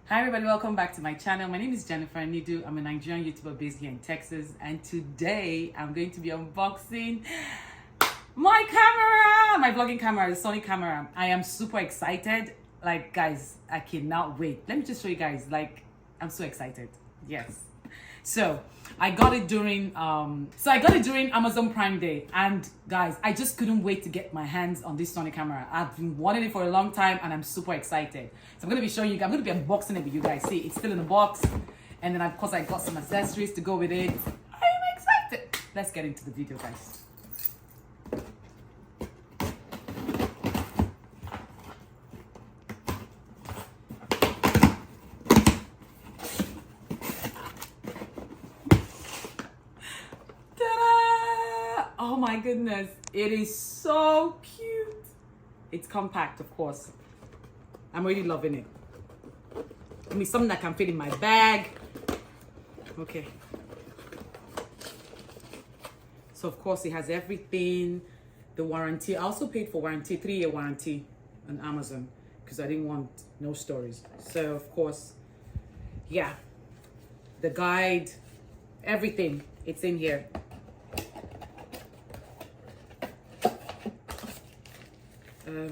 Hi everybody, welcome back to my channel. My name is Jennifer Nidu. I'm a Nigerian YouTuber based here in Texas, and today I'm going to be unboxing my camera, my vlogging camera, the Sony camera. I am super excited. Like, guys, I cannot wait. Let me just show you guys. Like, I'm so excited. Yes. So I got it during Amazon Prime Day, and guys, I just couldn't wait to get my hands on this Sony camera. I've been wanting it for a long time, and I'm super excited. So I'm gonna be showing you. I'm gonna be unboxing it with you guys. See, it's still in the box, and then of course I got some accessories to go with it. I am excited. Let's get into the video, guys. Oh my goodness, it is so cute. It's compact, of course. I'm really loving it. I mean, something that can fit in my bag. Okay. So of course it has everything. The warranty, I also paid for warranty, 3-year warranty on Amazon because I didn't want no stories. So of course, yeah, the guide, everything, it's in here.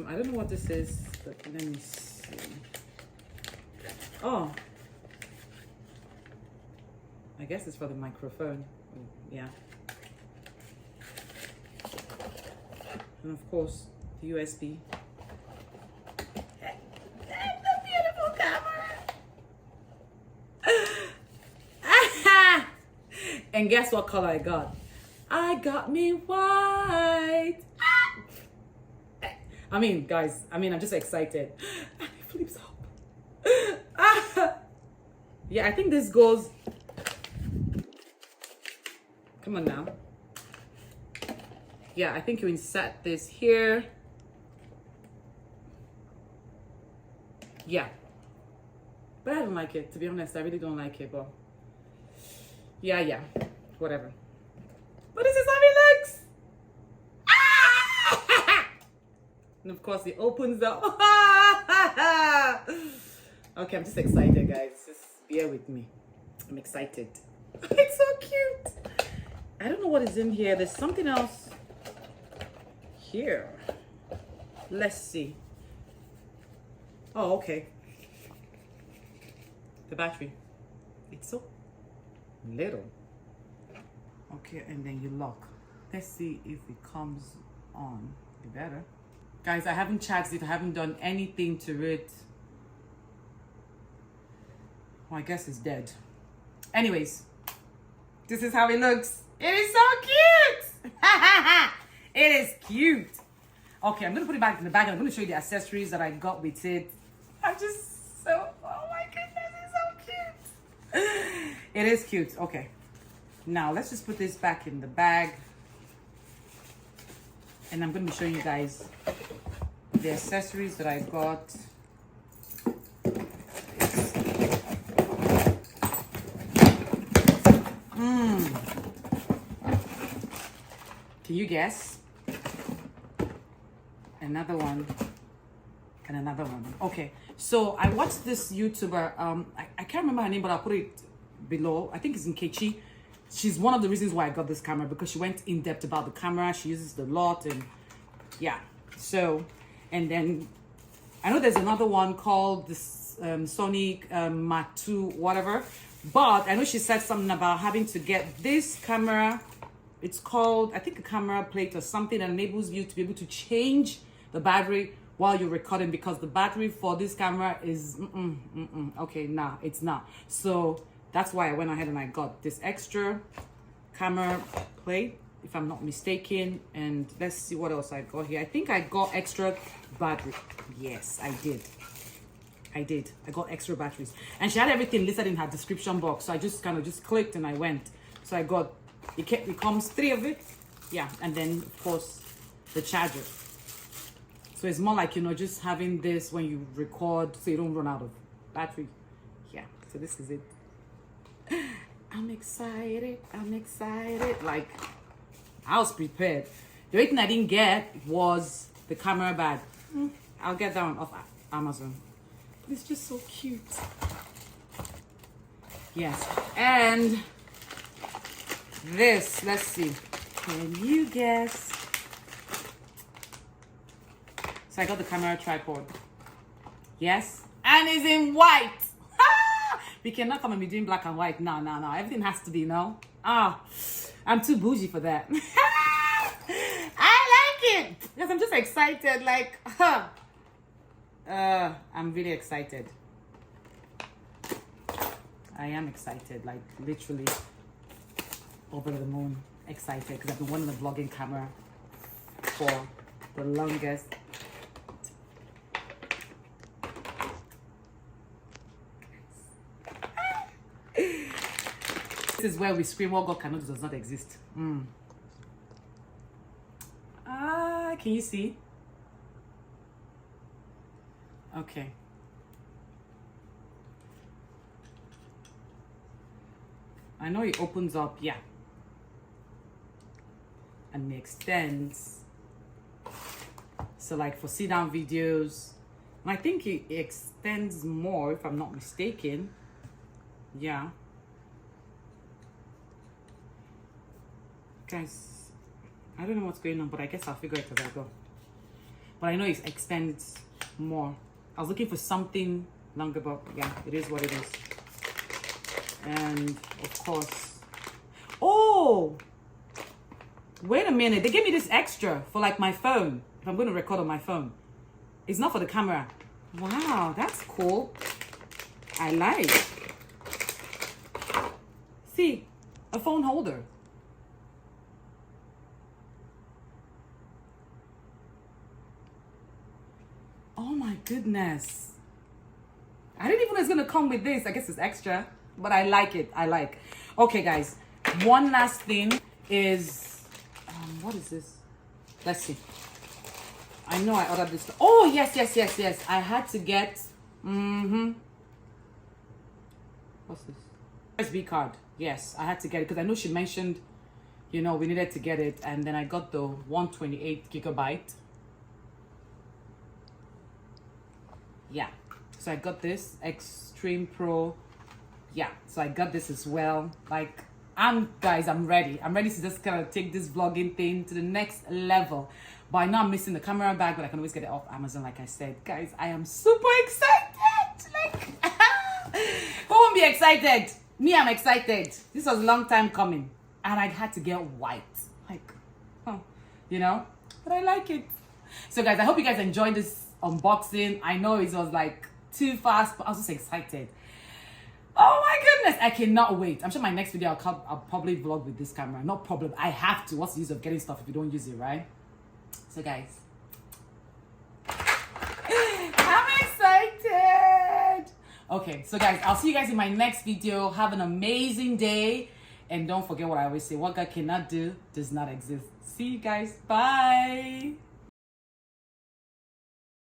I don't know what this is, but let me see. Oh, I guess it's for the microphone. Yeah. And of course, the USB. And the beautiful camera. And guess what color I got? I got me white. I mean, guys, I'm just excited. And it flips up. Yeah, I think this goes. Come on now. Yeah, I think you insert this here. Yeah. But I don't like it, to be honest. I really don't like it, but yeah, whatever. But this is how it looks. And of course, it opens up. Okay, I'm just excited, guys. Just bear with me. I'm excited. It's so cute. I don't know what is in here. There's something else here. Let's see. Oh, okay. The battery. It's so little. Okay, and then you lock. Let's see if it comes on. You better. Guys, I haven't charged it. I haven't done anything to it. Oh, I guess it's dead. Anyways, this is how it looks. It is so cute. It is cute. Okay, I'm going to put it back in the bag, and I'm going to show you the accessories that I got with it. I'm just so, oh my goodness, it's so cute. It is cute. Okay. Now, let's just put this back in the bag. And I'm going to be showing you guys the accessories that I got. Can you guess? Another one and another one. Okay, so I watched this YouTuber. I can't remember her name, but I'll put it below. I think it's Nkechi. She's one of the reasons why I got this camera, because she went in depth about the camera. She uses it a lot, and yeah. So, and then I know there's another one called this Sony Mark II, whatever. But I know she said something about having to get this camera. It's called, I think, a camera plate or something that enables you to be able to change the battery while you're recording, because the battery for this camera is okay, nah, it's not. So that's why I went ahead and I got this extra camera plate, if I'm not mistaken. And let's see what else I got here. I think I got extra battery. Yes, I did. I got extra batteries. And she had everything listed in her description box. So I just kind of just clicked and I went. So I got, it comes 3 of it. Yeah, and then of course the charger. So it's more like, you know, just having this when you record so you don't run out of battery. Yeah, so this is it. I'm excited. Like, I was prepared. The only thing I didn't get was the camera bag. I'll get that one off Amazon. It's just so cute. Yes. And this, let's see. Can you guess? So I got the camera tripod. Yes. And it's in white. We cannot come and be doing black and white. No. Everything has to be, no. I'm too bougie for that. I like it. Because I'm just excited. Like, I'm really excited. I am excited. Like, literally over the moon excited. Because I've been wanting a vlogging camera for the longest. This is where we scream, what God cannot do does not exist. Can you see? Okay. I know it opens up, yeah. And it extends. So like for sit down videos, and I think it extends more if I'm not mistaken. Yeah. Guys, I don't know what's going on, but I guess I'll figure it as I go. But I know it extends more. I was looking for something longer, but yeah, it is what it is. And of course, oh, wait a minute. They gave me this extra for like my phone. If I'm going to record on my phone. It's not for the camera. Wow, that's cool. I like. See, a phone holder. Oh my goodness. I didn't even know it's gonna come with this. I guess it's extra, but I like it. I like. Okay, guys. One last thing is, what is this? Let's see. I know I ordered this. Oh yes. I had to get. What's this? USB card. Yes, I had to get it because I know she mentioned, you know, we needed to get it, and then I got the 128 gigabyte. Yeah, so I got this Extreme Pro. Yeah, so I got this as well. Like, I'm ready. I'm ready to just kind of take this vlogging thing to the next level. But I know I'm missing the camera bag, but I can always get it off Amazon, like I said. Guys, I am super excited. Like, who won't be excited? Me, I'm excited. This was a long time coming, and I had to get white. Like, you know, but I like it. So guys, I hope you guys enjoyed this unboxing. I know it was like too fast, but I was just excited. Oh my goodness, I cannot wait. I'm sure my next video I'll probably vlog with this camera. No problem, I have to. What's the use of getting stuff if you don't use it, right? So guys, I'm excited. Okay, so guys, I'll see you guys in my next video. Have an amazing day, and don't forget what I always say: what God cannot do does not exist. See you guys. Bye.